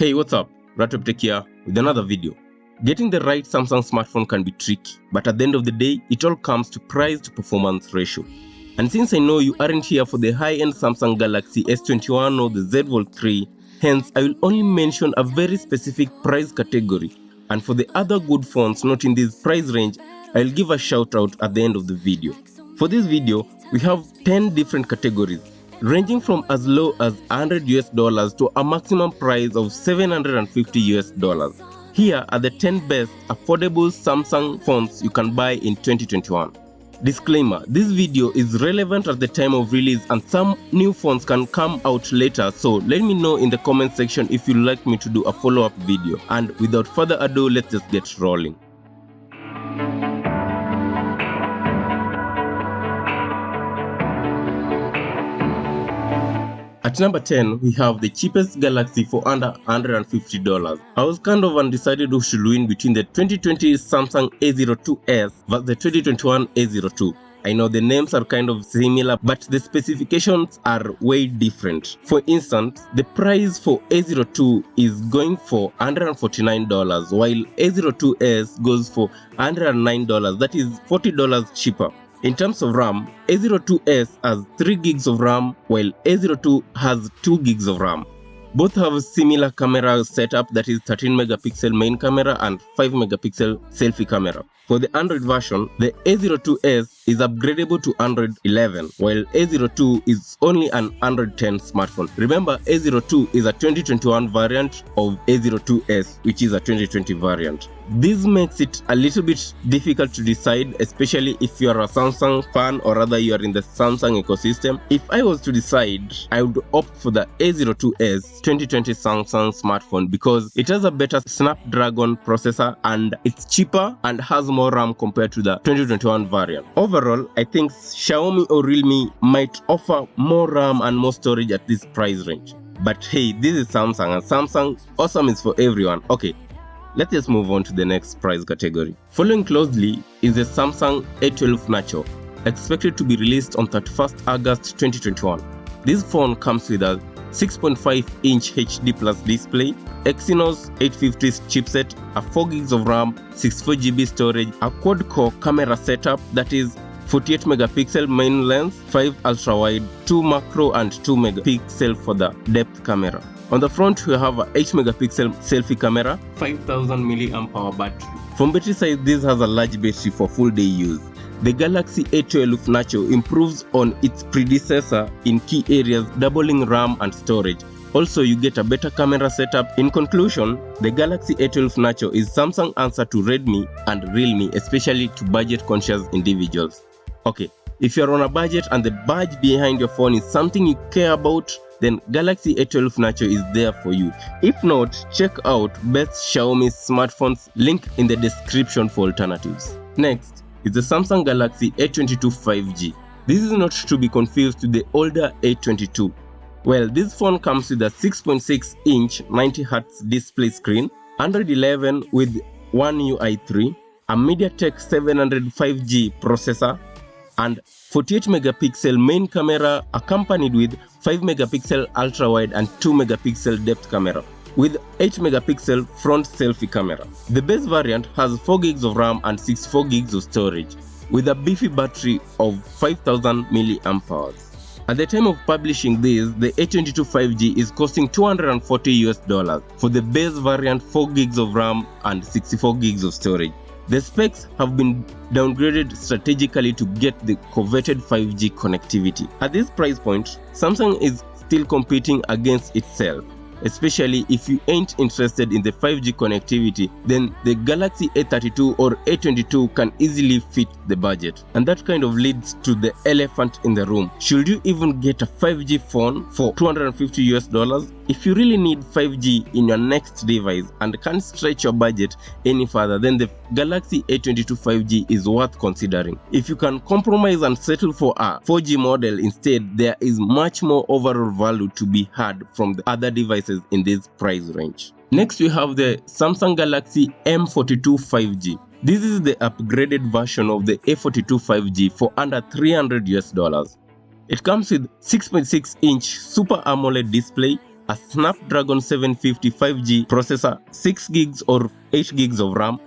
Hey, what's up? Ratop Tech here with another video. Getting the right Samsung smartphone can be tricky, but at the end of the day, it all comes to price to performance ratio. And since I know you aren't here for the high-end Samsung Galaxy S21 or the Z Fold 3, hence I will only mention a very specific price category. And for the other good phones not in this price range, I'll give a shout out at the end of the video. For this video, we have 10 different categories, ranging from as low as $100 to a maximum price of $750. Here are the 10 best affordable Samsung phones you can buy in 2021. Disclaimer, this video is relevant at the time of release and some new phones can come out later, so let me know in the comment section if you'd like me to do a follow-up video. And without further ado, let's just get rolling. At number 10, we have the cheapest Galaxy for under $150. I was kind of undecided who should win between the 2020 Samsung A02s versus the 2021 A02. I know the names are kind of similar, but the specifications are way different. For instance, the price for A02 is going for $149, while A02s goes for $109, that is $40 cheaper. In terms of RAM, A02s has 3 gigs of RAM while A02 has 2 gigs of RAM. Both have a similar camera setup, that is 13 megapixel main camera and 5 megapixel selfie camera. For the Android version, the A02s is upgradable to Android 11, while A02 is only an Android 10 smartphone. Remember, A02 is a 2021 variant of A02s, which is a 2020 variant. This makes it a little bit difficult to decide, especially if you are a Samsung fan or rather you are in the Samsung ecosystem. If I was to decide, I would opt for the A02s 2020 Samsung smartphone because it has a better Snapdragon processor and it's cheaper and has more RAM compared to the 2021 variant. Overall, I think Xiaomi or Realme might offer more RAM and more storage at this price range. But hey, this is Samsung and Samsung awesome is for everyone. Okay. Let's just move on to the next price category. Following closely is the Samsung A12 Nano, expected to be released on 31st August 2021. This phone comes with a 6.5-inch HD Plus display, Exynos 850 chipset, a 4GB of RAM, 64GB storage, a quad-core camera setup, that is 48 megapixel main lens, 5 ultra-wide, 2 macro and 2 megapixel for the depth camera. On the front, we have a 8 megapixel selfie camera, 5000 mAh battery. From battery side, this has a large battery for full day use. The Galaxy A12 Nano improves on its predecessor in key areas, doubling RAM and storage. Also, you get a better camera setup. In conclusion, the Galaxy A12 Nano is Samsung's answer to Redmi and Realme, especially to budget-conscious individuals. Okay, if you're on a budget and the badge behind your phone is something you care about, then Galaxy A12 Nano is there for you. If not, check out best Xiaomi smartphones, link in the description for alternatives. Next is the Samsung Galaxy A22 5G. This is not to be confused with the older A22. Well, this phone comes with a 6.6-inch 90Hz display screen, Android 11 with One UI 3, a MediaTek 700 5G processor, and 48 megapixel main camera accompanied with 5 megapixel ultra-wide and 2 megapixel depth camera with 8 megapixel front selfie camera. The base variant has 4 gigs of RAM and 64 gigs of storage with a beefy battery of 5000 mAh. At the time of publishing this, the A22 5G is costing $240 for the base variant, 4 gigs of RAM and 64 gigs of storage. The specs have been downgraded strategically to get the coveted 5G connectivity. At this price point, Samsung is still competing against itself. Especially if you ain't interested in the 5G connectivity, then the Galaxy A32 or A22 can easily fit the budget. And that kind of leads to the elephant in the room. Should you even get a 5G phone for $250? If you really need 5G in your next device and can't stretch your budget any further, then the Galaxy A22 5G is worth considering. If you can compromise and settle for a 4G model instead, there is much more overall value to be had from the other devices in this price range. Next, we have the Samsung Galaxy M42 5G. This is the upgraded version of the A42 5G for under $300. It comes with 6.6-inch Super AMOLED display, a Snapdragon 750 5G processor, 6 gigs or 8 gigs of RAM,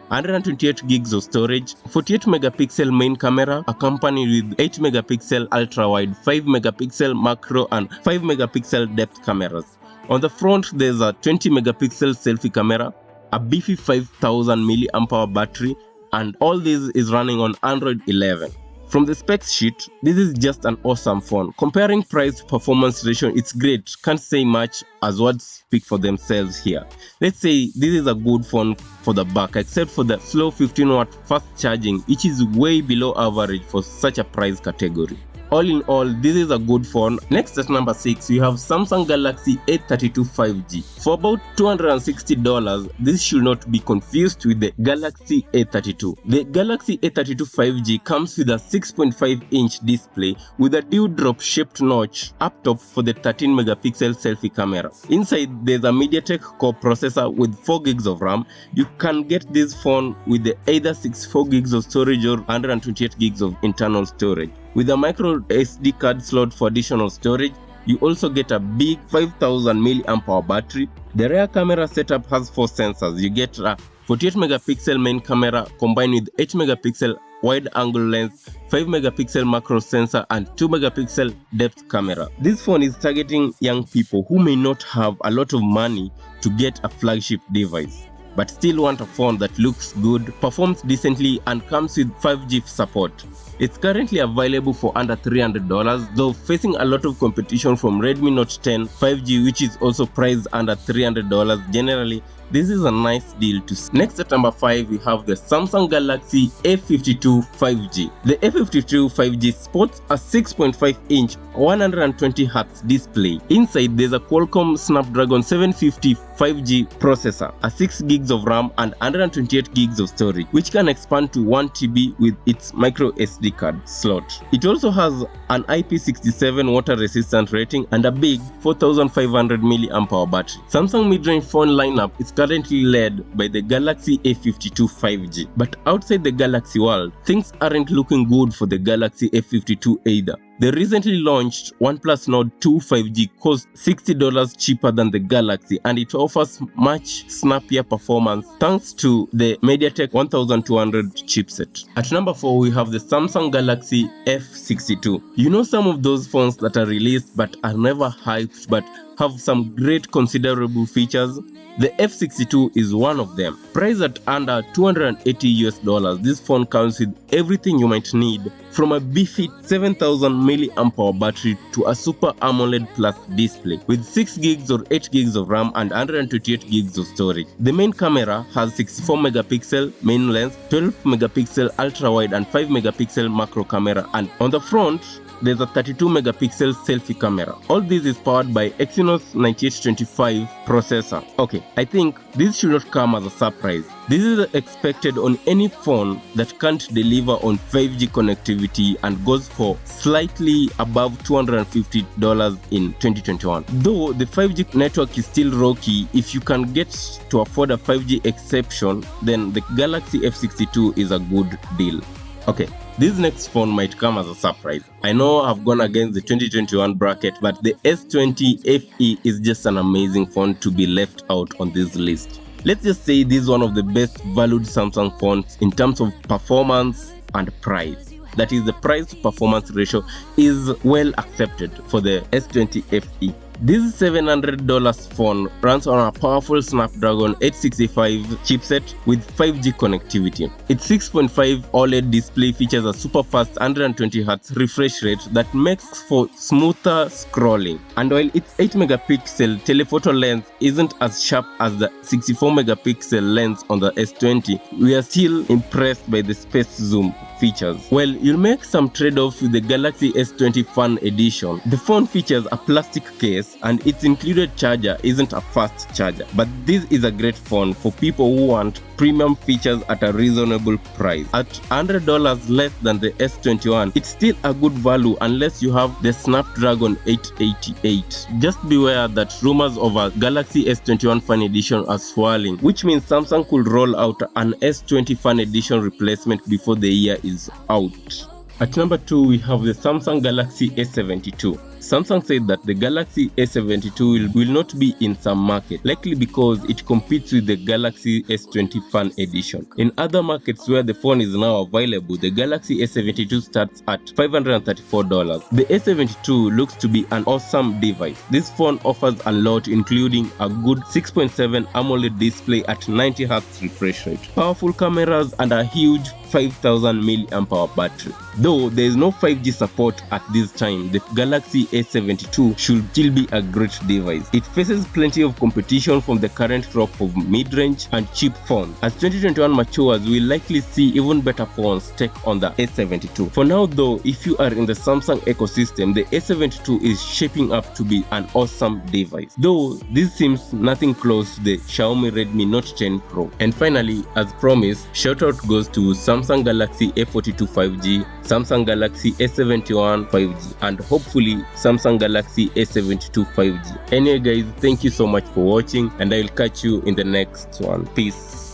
128 gigs of storage, 48 megapixel main camera accompanied with 8 megapixel ultra-wide, 5 megapixel macro and 5 megapixel depth cameras. On the front there's a 20 megapixel selfie camera, a beefy 5000 mAh battery, and all this is running on Android 11. From the specs sheet, this is just an awesome phone. Comparing price to performance ratio, it's great. Can't say much as words speak for themselves here. Let's say this is a good phone for the buck, except for the slow 15-watt fast charging, which is way below average for such a price category. All in all, this is a good phone. Next at number 6, we have Samsung Galaxy S32 5G. For about $260, this should not be confused with the Galaxy S32. The Galaxy S32 5G comes with a 6.5-inch display with a dewdrop shaped notch up top for the 13 megapixel selfie camera. Inside, there's a MediaTek core processor with 4 gigs of RAM. You can get this phone with either 64 gigs of storage or 128 gigs of internal storage. With a micro SD card slot for additional storage, you also get a big 5000 mAh battery. The rear camera setup has 4 sensors. You get a 48 megapixel main camera combined with 8 megapixel wide angle lens, 5 megapixel macro sensor and 2 megapixel depth camera. This phone is targeting young people who may not have a lot of money to get a flagship device, but still want a phone that looks good, performs decently and comes with 5G support. It's currently available for under $300, though facing a lot of competition from Redmi Note 10 5G, which is also priced under $300. Generally, this is a nice deal to see. Next at number 5, we have the Samsung Galaxy F52 5G. The F52 5G sports a 6.5-inch 120Hz display. Inside, there's a Qualcomm Snapdragon 750 5G processor, a 6 gigs of RAM and 128 gigs of storage, which can expand to 1 TB with its micro SD card slot. It also has an IP67 water resistant rating and a big 4500 mAh battery. Samsung mid-range phone lineup is currently led by the Galaxy F52 5G, but outside the Galaxy world, things aren't looking good for the Galaxy F52 either. The recently launched OnePlus Nord 2 5G costs $60 cheaper than the Galaxy, and it offers much snappier performance thanks to the MediaTek 1200 chipset. At number 4, we have the Samsung Galaxy F62. You know, some of those phones that are released but are never hyped but have some great considerable features. The F62 is one of them. Priced at under $280, this phone comes with everything you might need, from a beefy 7000 mAh battery to a Super AMOLED Plus display with 6 gigs or 8 gigs of RAM and 128 gigs of storage. The main camera has 64 megapixel main lens, 12 megapixel ultra-wide and 5 megapixel macro camera, and on the front, there's a 32 megapixel selfie camera. All this is powered by Exynos 9825 processor. Okay, I think this should not come as a surprise. This is expected on any phone that can't deliver on 5G connectivity and goes for slightly above $250 in 2021. Though the 5G network is still rocky, if you can get to afford a 5G exception, then the Galaxy F62 is a good deal. Okay, this next phone might come as a surprise. I know I've gone against the 2021 bracket, but the S20 FE is just an amazing phone to be left out on this list. Let's just say this is one of the best valued Samsung phones in terms of performance and price. That is, the price to performance ratio is well accepted for the S20 FE. This $700 phone runs on a powerful Snapdragon 865 chipset with 5G connectivity. Its 6.5 OLED display features a super fast 120Hz refresh rate that makes for smoother scrolling. And while its 8 megapixel telephoto lens isn't as sharp as the 64 megapixel lens on the S20, we are still impressed by the space zoom features. Well, you'll make some trade-offs with the Galaxy S20 Fan Edition. The phone features a plastic case and its included charger isn't a fast charger, but this is a great phone for people who want premium features at a reasonable price. At $100 less than the S21, it's still a good value unless you have the Snapdragon 888. Just beware that rumors of a Galaxy S21 Fan Edition are swirling, which means Samsung could roll out an S20 Fan Edition replacement before the year is out. At number 2, we have the Samsung Galaxy S72. Samsung said that the Galaxy S72 will not be in some market, likely because it competes with the Galaxy S20 Fan Edition. In other markets where the phone is now available, the Galaxy S72 starts at $534. The S72 looks to be an awesome device. This phone offers a lot, including a good 6.7 AMOLED display at 90Hz refresh rate, powerful cameras, and a huge 5000 mAh battery. Though there is no 5G support at this time, the Galaxy S72 should still be a great device. It faces plenty of competition from the current crop of mid-range and cheap phones. As 2021 matures, we'll likely see even better phones take on the S72. For now though, if you are in the Samsung ecosystem, the S72 is shaping up to be an awesome device. Though this seems nothing close to the Xiaomi Redmi Note 10 Pro. And finally, as promised, shoutout goes to Samsung Galaxy F52 5G, Samsung Galaxy S71 5G, and hopefully Samsung Galaxy S72 5G. Anyway guys, thank you so much for watching, and I will catch you in the next one. Peace.